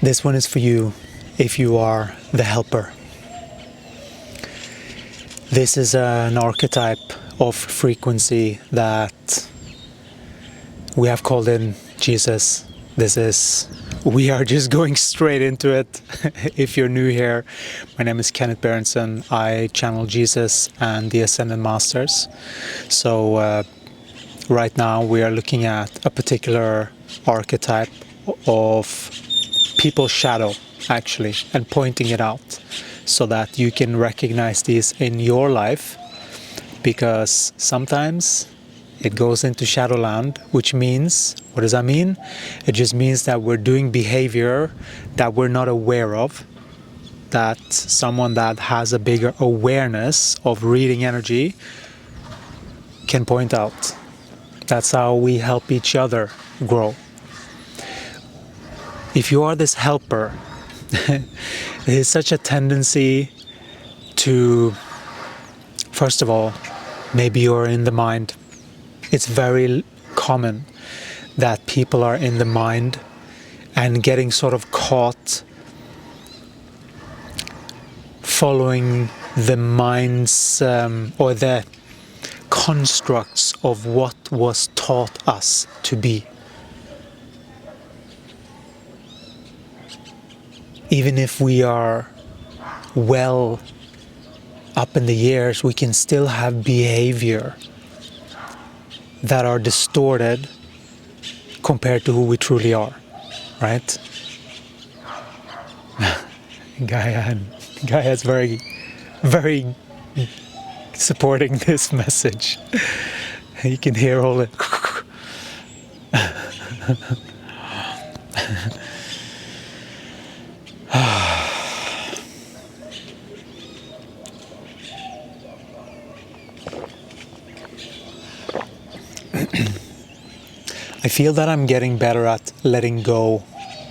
This one is for you if you are the helper. This is an archetype of frequency that we have called in Jesus. We are just going straight into it. If you're new here, my name is Kenneth Berenson. I channel Jesus and the Ascended Masters. So right now we are looking at a particular archetype of people's shadow, actually, and pointing it out so that you can recognize these in your life, because sometimes it goes into Shadowland, which means, what does that mean? It just means that we're doing behavior that we're not aware of, that someone that has a bigger awareness of reading energy can point out. That's how we help each other grow. If you are this helper, there's such a tendency to, first of all, maybe you're in the mind. It's very common that people are in the mind and getting sort of caught following the mind's or the constructs of what was taught us to be. Even if we are well up in the years, we can still have behavior that are distorted compared to who we truly are, right? Gaia is very, very supporting this message. You can hear all it. I feel that I'm getting better at letting go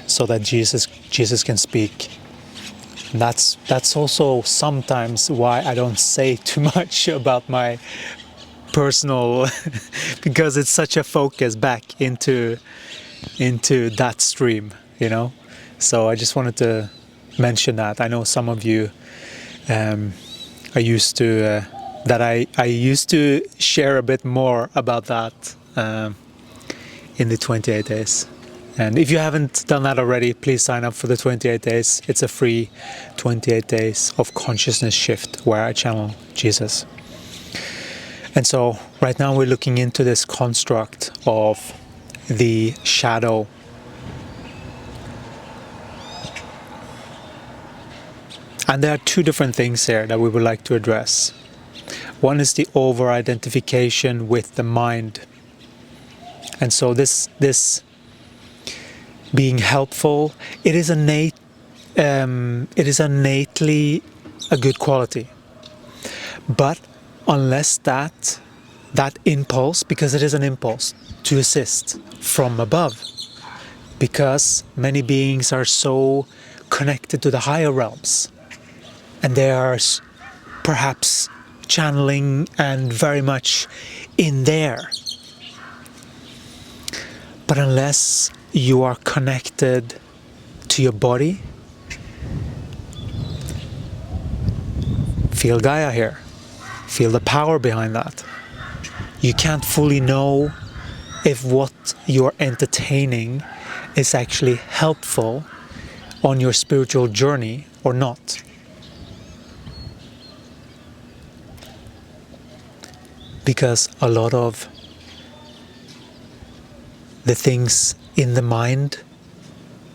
so that Jesus can speak. And that's also sometimes why I don't say too much about my personal because it's such a focus back into that stream, you know. So I just wanted to mention that. I know some of you are used to that I used to share a bit more about that in the 28 days. And if you haven't done that already, please sign up for the 28 days. It's a free 28 days of consciousness shift where I channel Jesus. And so right now we're looking into this construct of the shadow. And there are two different things here that we would like to address. One is the over-identification with the mind. And so this being helpful, it is innately a good quality. But unless that impulse, because it is an impulse to assist from above, because many beings are so connected to the higher realms, and they are perhaps channeling and very much in there. But unless you are connected to your body, feel Gaia here. Feel the power behind that. You can't fully know if what you're entertaining is actually helpful on your spiritual journey or not. Because a lot of the things in the mind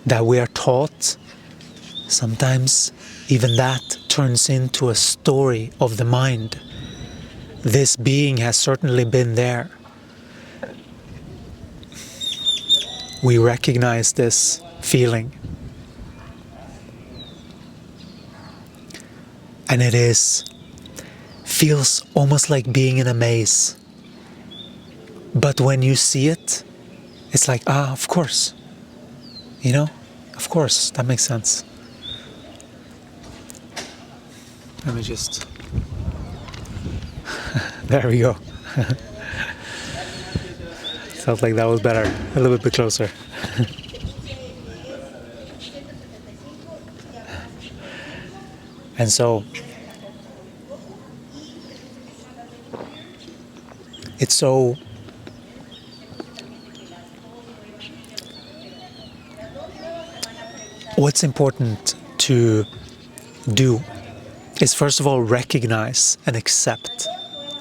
that we are taught, sometimes even that turns into a story of the mind. This being has certainly been there. We recognize this feeling. And it feels almost like being in a maze. But when you see it, it's like, of course, you know, of course, that makes sense. Let me just, there we go. Felt like that was better, a little bit closer. And so it's so what's important to do is first of all recognize and accept.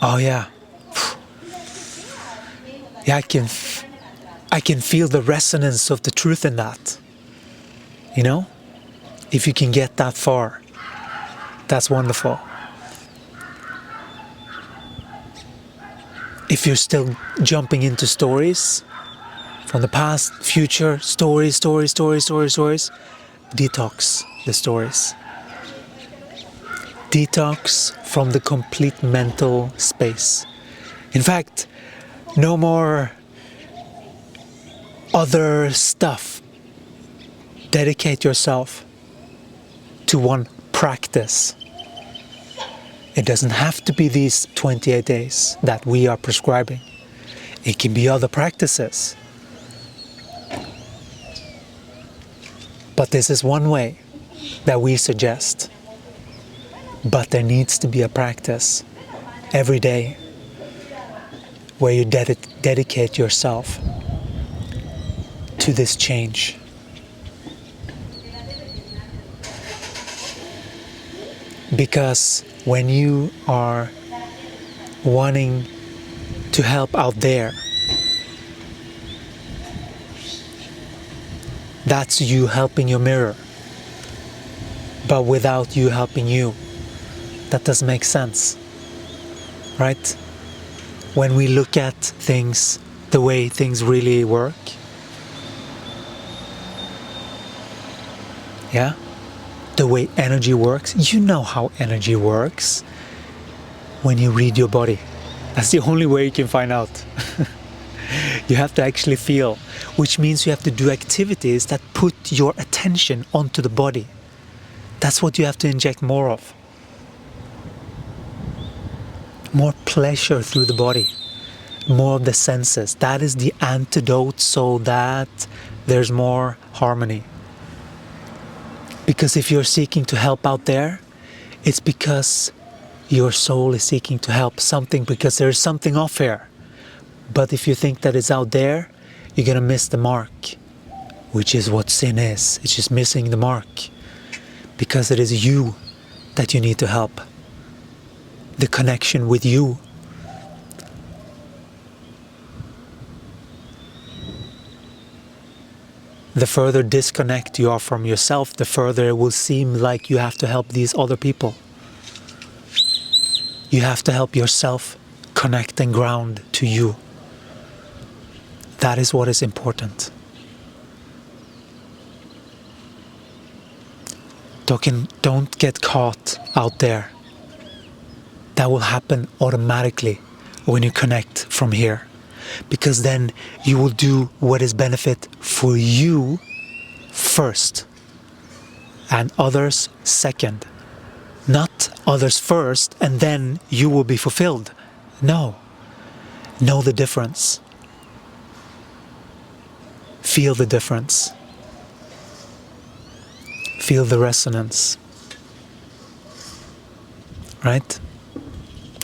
Oh yeah, yeah, I can feel the resonance of the truth in that. You know, if you can get that far, that's wonderful. If you're still jumping into stories from the past, future, stories, detox the stories. Detox from the complete mental space. In fact, no more other stuff. Dedicate yourself to one practice. It doesn't have to be these 28 days that we are prescribing. It can be other practices. But this is one way that we suggest. But there needs to be a practice every day where you dedicate yourself to this change. Because when you are wanting to help out there, that's you helping your mirror. But without you helping you, that doesn't make sense, right? When we look at things the way things really work, yeah? The way energy works, you know how energy works when you read your body. That's the only way you can find out. You have to actually feel, which means you have to do activities that put your attention onto the body. That's what you have to inject more of. More pleasure through the body, more of the senses. That is the antidote so that there's more harmony. Because if you're seeking to help out there, it's because your soul is seeking to help something, because there's something off here. But if you think that it's out there, you're gonna miss the mark, which is what sin is. It's just missing the mark. Because it is you that you need to help. The connection with you. The further disconnect you are from yourself, the further it will seem like you have to help these other people. You have to help yourself connect and ground to you. That is what is important. Don't get caught out there. That will happen automatically when you connect from here. Because then you will do what is benefit for you first and others second. Not others first and then you will be fulfilled. No. Know the difference. Feel the difference. Feel the resonance. Right?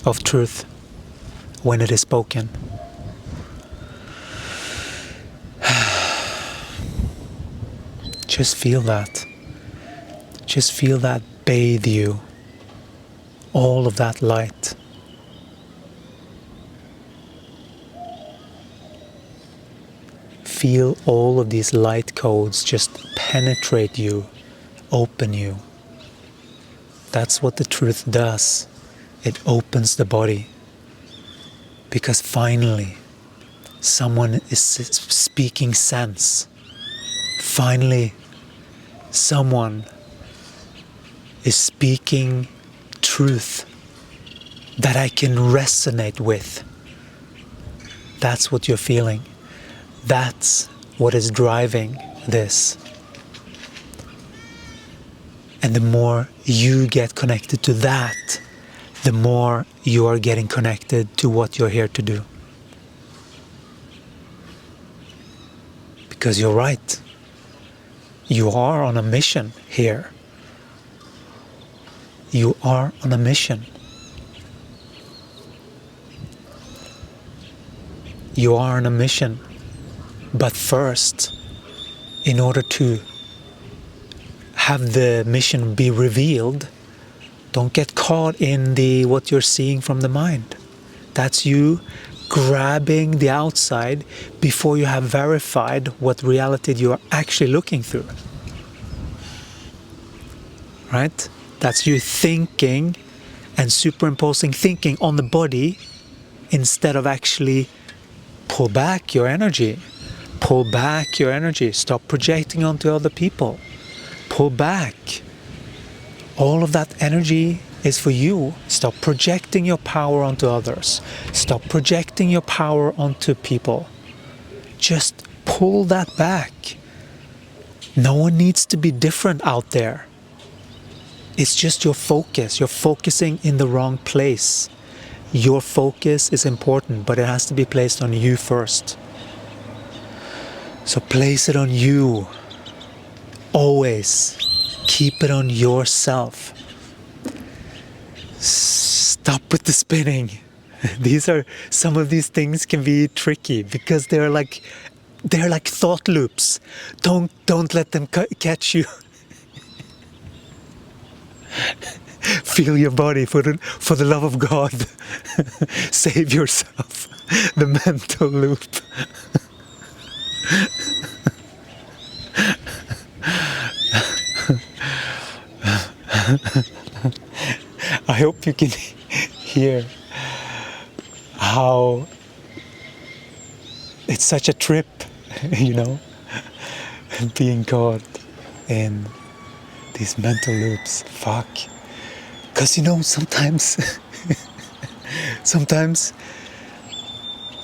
Of truth when it is spoken. Just feel that. Just feel that bathe you. All of that light. Feel all of these light codes just penetrate you, open you. That's what the truth does. It opens the body. Because finally, someone is speaking sense. Finally, someone is speaking truth that I can resonate with. That's what you're feeling. That's what is driving this. And the more you get connected to that, the more you are getting connected to what you're here to do. Because you're right. You are on a mission here. You are on a mission. You are on a mission. But first, in order to have the mission be revealed, don't get caught in what you're seeing from the mind. That's you grabbing the outside before you have verified what reality you are actually looking through. Right? That's you thinking and superimposing thinking on the body instead of actually pull back your energy. Pull back your energy. Stop projecting onto other people. Pull back. All of that energy is for you. Stop projecting your power onto others. Stop projecting your power onto people. Just pull that back. No one needs to be different out there. It's just your focus. You're focusing in the wrong place. Your focus is important, but it has to be placed on you first. So place it on you. Always keep it on yourself. Stop with the spinning. Some of these things can be tricky because they're like thought loops. Don't let them catch you. Feel your body for the love of God. Save yourself. The mental loop. I hope you can hear how it's such a trip, being caught in these mental loops. Fuck. Because sometimes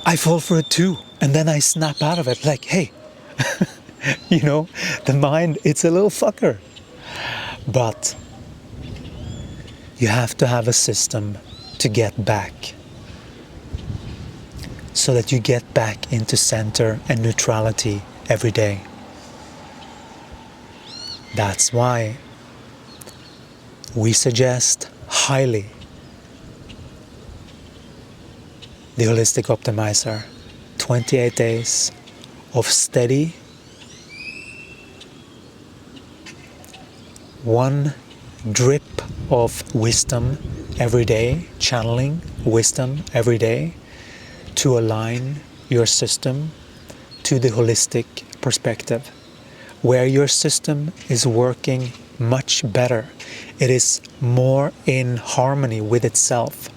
I fall for it too, and then I snap out of it like, hey, the mind, it's a little fucker. But you have to have a system to get back, so that you get back into center and neutrality every day. That's why we suggest highly the Holistic Optimizer. 28 days of steady, one drip of wisdom every day, channeling wisdom every day to align your system to the holistic perspective, where your system is working much better. It is more in harmony with itself.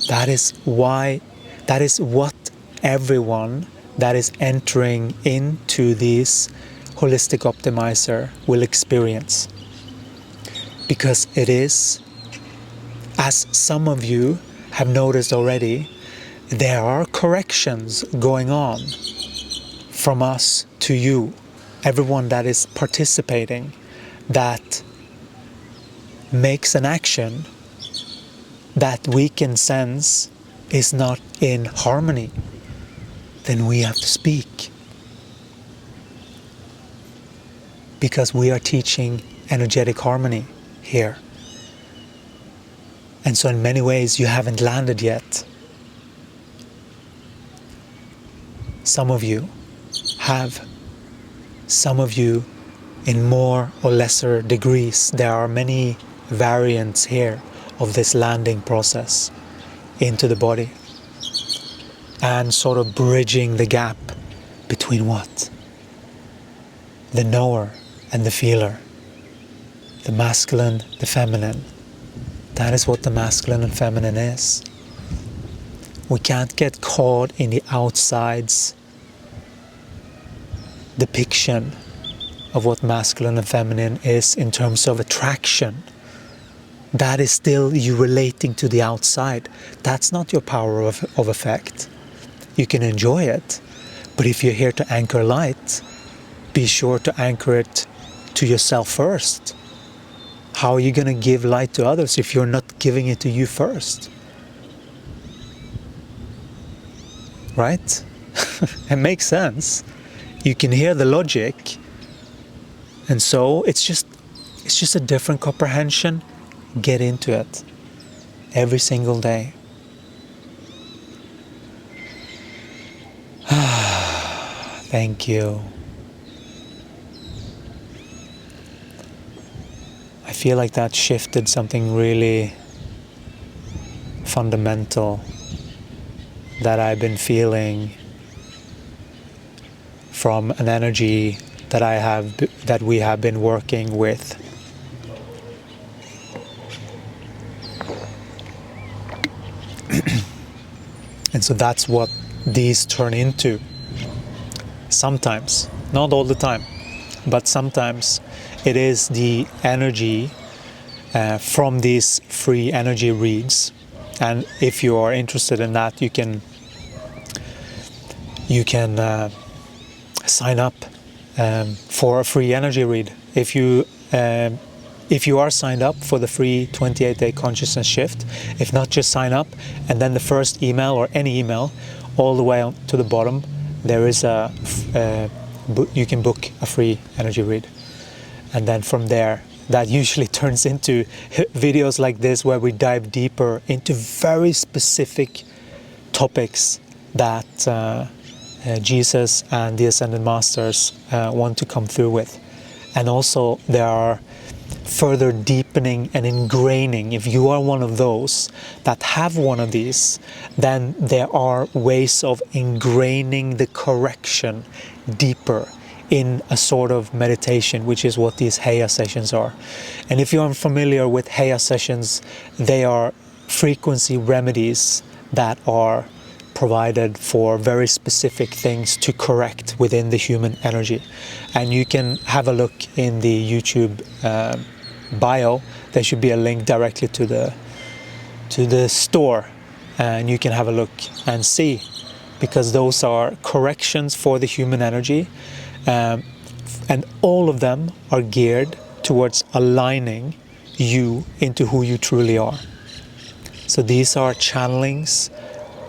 That is what everyone that is entering into this Holistic Optimizer will experience. Because it is, as some of you have noticed already, there are corrections going on from us to you, everyone that is participating, that makes an action that we can sense is not in harmony. Then we have to speak. Because we are teaching energetic harmony here. And so in many ways you haven't landed yet. Some of you have, some of you in more or lesser degrees. There are many variants here of this landing process into the body, and sort of bridging the gap between what? The knower and the feeler. The masculine, the feminine. That is what the masculine and feminine is. We can't get caught in the outside's depiction of what masculine and feminine is in terms of attraction. That is still you relating to the outside. That's not your power of effect. You can enjoy it, but if you're here to anchor light, be sure to anchor it to yourself first. How are you going to give light to others if you're not giving it to you first? Right? It makes sense. You can hear the logic. And so it's just a different comprehension Get into it every single day. Thank you. I feel like that shifted something really fundamental that I've been feeling from an energy that we have been working with. And so that's what these turn into. Sometimes, not all the time, but sometimes it is the energy from these free energy reads. And if you are interested in that, you can sign up for a free energy read. If you are signed up for the free 28-day consciousness shift, if not, just sign up, and then the first email, or any email, all the way on to the bottom, there is you can book a free energy read. And then from there, that usually turns into videos like this, where we dive deeper into very specific topics that Jesus and the Ascended Masters want to come through with. And also there are further deepening and ingraining. If you are one of those that have one of these, then there are ways of ingraining the correction deeper in a sort of meditation, which is what these Heya sessions are. And if you're unfamiliar with Heya sessions, they are frequency remedies that are provided for very specific things to correct within the human energy. And you can have a look in the YouTube bio. There should be a link directly to the store, and you can have a look and see, because those are corrections for the human energy, and all of them are geared towards aligning you into who you truly are. So these are channelings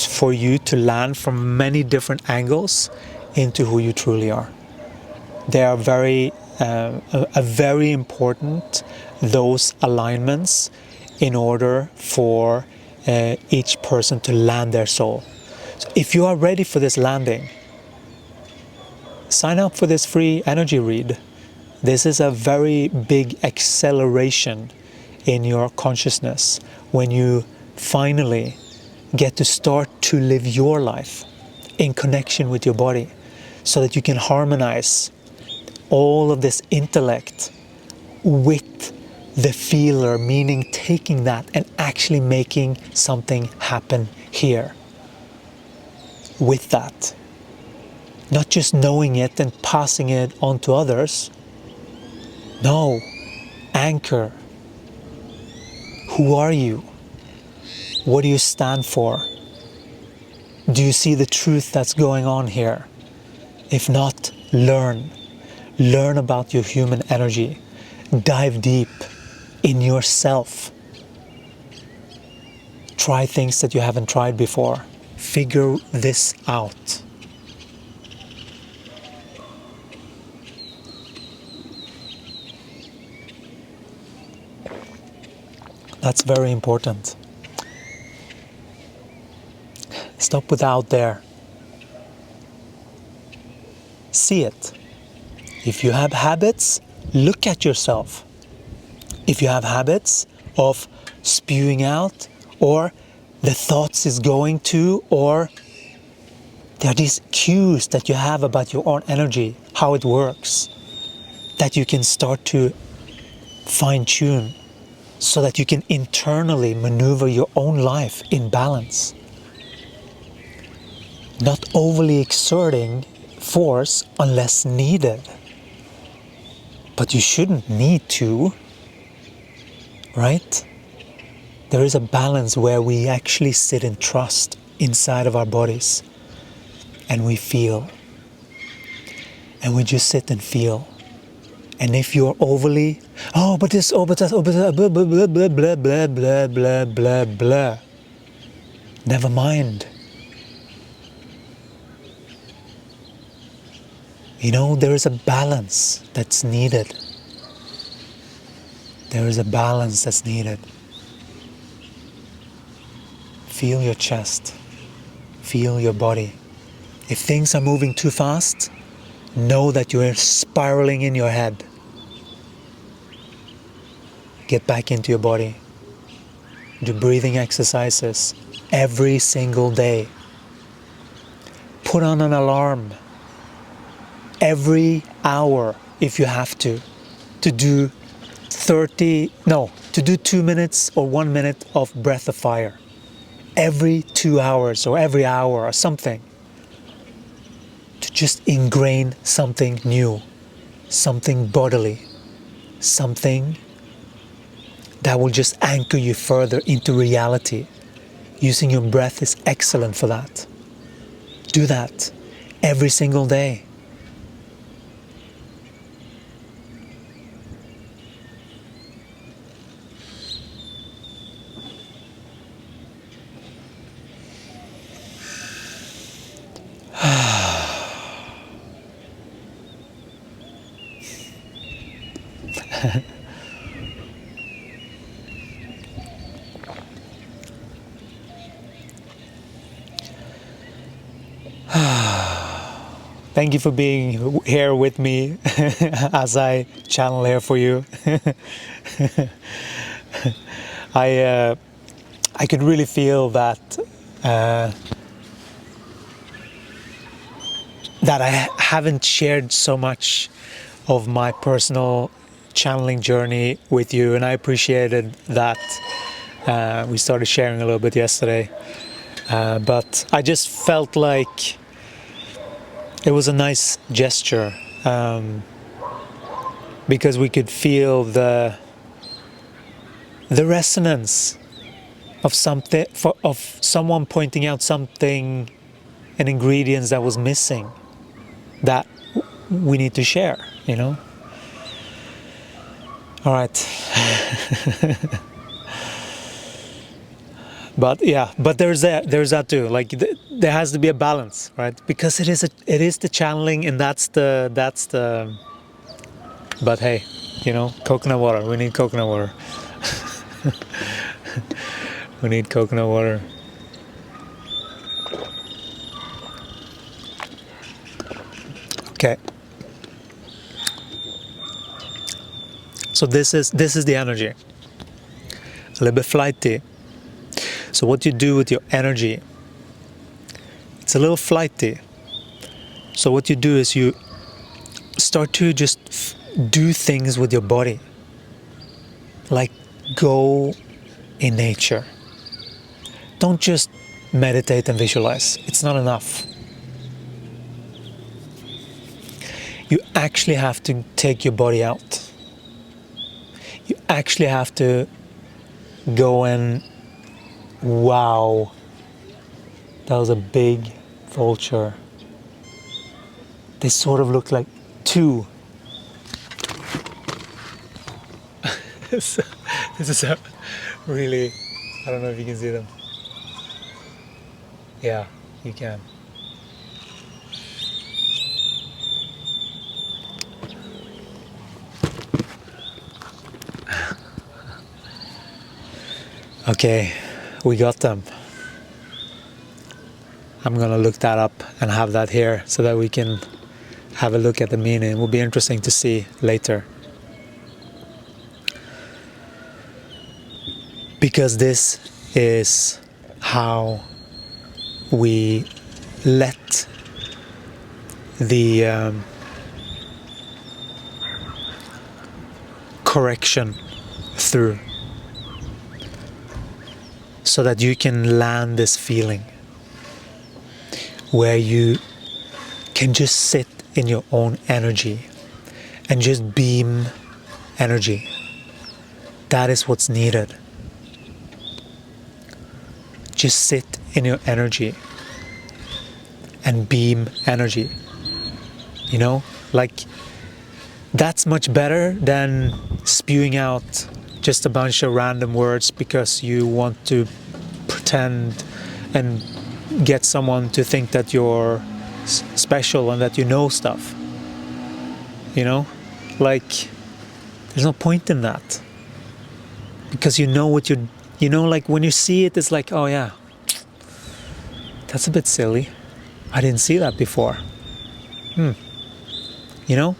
for you to land from many different angles into who you truly are. They are very important, those alignments, in order for each person to land their soul. So if you are ready for this landing, sign up for this free energy read. This is a very big acceleration in your consciousness when you finally get to start to live your life in connection with your body, so that you can harmonize all of this intellect with the feeler, meaning taking that and actually making something happen here with that. Not just knowing it and passing it on to others. No, anchor. Who are you? What do you stand for? Do you see the truth that's going on here? If not, learn. Learn about your human energy. Dive deep in yourself. Try things that you haven't tried before. Figure this out. That's very important. Stop with out there. See it. If you have habits, look at yourself. If you have habits of spewing out, or the thoughts is going to, or there are these cues that you have about your own energy, how it works, that you can start to fine-tune, so that you can internally maneuver your own life in balance. Not overly exerting force unless needed. But you shouldn't need to, right? There is a balance where we actually sit in trust inside of our bodies, and we feel. And we just sit and feel. And if you're overly, but this, but that, but that, blah, blah, blah, blah, blah, blah, blah, blah, blah, blah. Never mind. You know, there is a balance that's needed. There is a balance that's needed. Feel your chest. Feel your body. If things are moving too fast, know that you're spiraling in your head. Get back into your body. Do breathing exercises every single day. Put on an alarm every hour if you have to do 2 minutes or 1 minute of breath of fire. Every 2 hours or every hour or something. To just ingrain something new, something bodily, something that will just anchor you further into reality. Using your breath is excellent for that. Do that every single day. Thank you for being here with me as I channel here for you. I could really feel that that I haven't shared so much of my personal channeling journey with you, and I appreciated that. We started sharing a little bit yesterday, but I just felt like it was a nice gesture, because we could feel the resonance of something, of someone pointing out something, an ingredient that was missing, that we need to share, you know. All right. But yeah, but there's that too. Like there has to be a balance, right? Because it is the channeling, and that's the. But hey, you know, coconut water. We need coconut water. We need coconut water. Okay. So this is the energy. A little bit flighty. So what you do with your energy, it's a little flighty. So what you do is you start to just do things with your body. Like go in nature. Don't just meditate and visualize. It's not enough. You actually have to take your body out. You actually have to go and wow, that was a big vulture. They sort of look like two. This is a really, I don't know if you can see them. Yeah, you can. Okay, we got them. I'm gonna look that up and have that here so that we can have a look at the meaning. It will be interesting to see later. Because this is how we let the correction through, so that you can land this feeling where you can just sit in your own energy and just beam energy. That is what's needed. Just sit in your energy and beam energy. You know, like that's much better than spewing out just a bunch of random words because you want to pretend and get someone to think that you're special and that you know stuff. You know, like there's no point in that, because you know what you know, like when you see it, it's like, oh yeah, that's a bit silly. I didn't see that before. You know,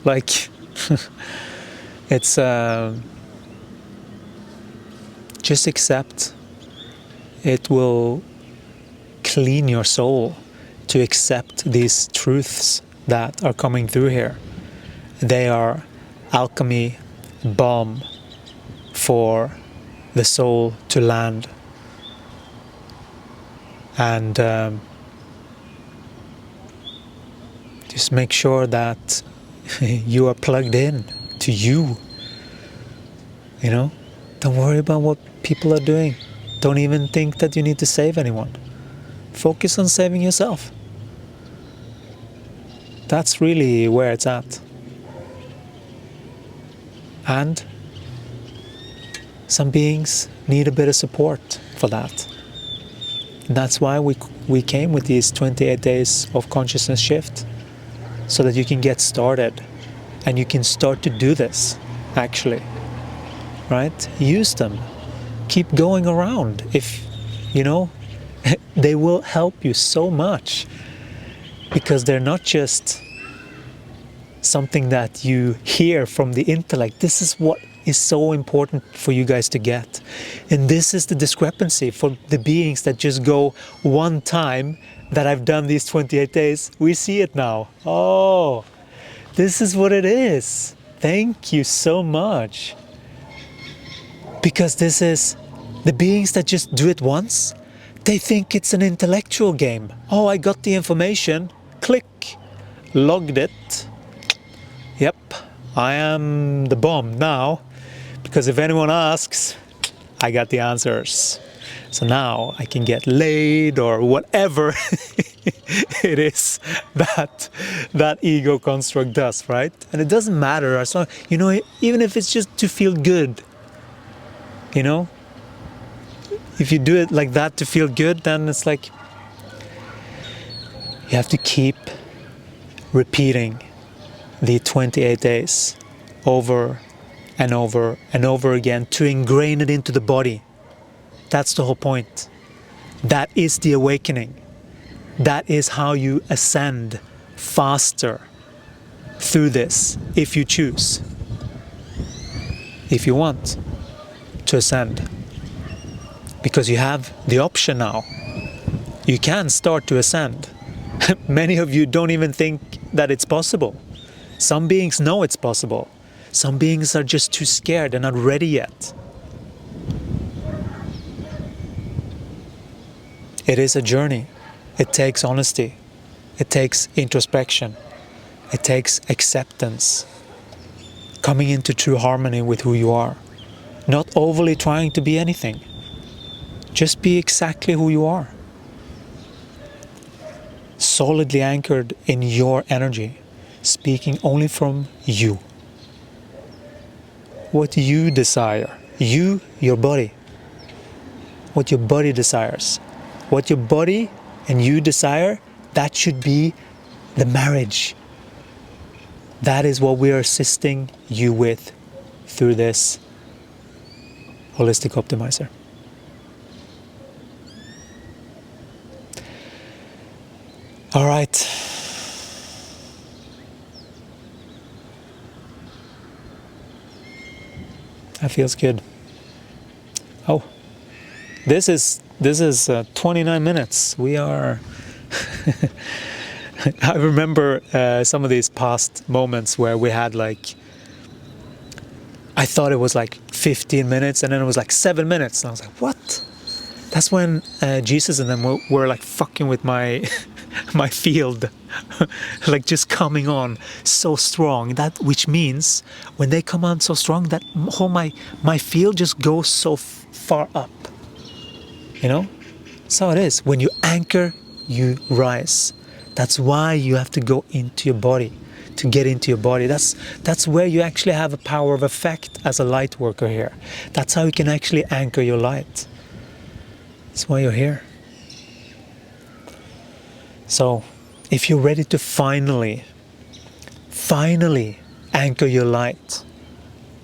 like it's just accept. It will clean your soul to accept these truths that are coming through here. They are alchemy, balm for the soul to land. And just make sure that you are plugged in to you. You know, don't worry about what people are doing. Don't even think that you need to save anyone. Focus on saving yourself. That's really where it's at. And some beings need a bit of support for that. And that's why we came with these 28 days of consciousness shift, so that you can get started and you can start to do this, actually. Right? Use them. Keep going around. If, you know, they will help you so much, because they're not just something that you hear from the intellect. This is what is so important for you guys to get. And this is the discrepancy for the beings that just go one time that I've done these 28 days. We see it now. Oh, this is what it is. Thank you so much. Because this is the beings that just do it once. They think it's an intellectual game. Oh, I got the information. Click. Logged it. Yep, I am the bomb now. Because if anyone asks, I got the answers. So now I can get laid or whatever it is that ego construct does, right? And it doesn't matter as long, you know, even if it's just to feel good, you know, if you do it like that to feel good, then it's like you have to keep repeating the 28 days over and over and over again to ingrain it into the body. That's the whole point. That is the awakening. That is how you ascend faster through this, if you choose. If you want to ascend. Because you have the option now. You can start to ascend. Many of you don't even think that it's possible. Some beings know it's possible. Some beings are just too scared and not ready yet. It is a journey. It takes honesty. It takes introspection. It takes acceptance. Coming into true harmony with who you are. Not overly trying to be anything. Just be exactly who you are. Solidly anchored in your energy. Speaking only from you. What you desire. You, your body. What your body desires. What your body and you desire, that should be the marriage. That is what we are assisting you with through this holistic optimizer. All right. That feels good. Oh, this is 29 minutes. We are. I remember some of these past moments where we had like. I thought it was like 15 minutes, and then it was like 7 minutes, and I was like, "What?" That's when Jesus and them were like fucking with my my field, like just coming on so strong. That which means when they come on so strong, that whole my field just goes so far up. You know, so it is. When you anchor, you rise. That's why you have to go into your body, to get into your body. That's where you actually have a power of effect as a light worker here. That's how you can actually anchor your light. That's why you're here. So, if you're ready to finally anchor your light,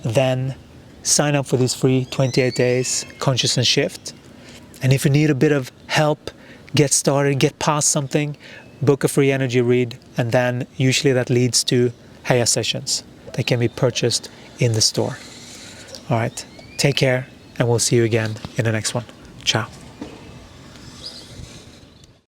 then sign up for this free 28 days consciousness shift. And if you need a bit of help get started, get past something, book a free energy read, and then usually that leads to higher sessions that can be purchased in the store. All right, take care, and we'll see you again in the next one. Ciao.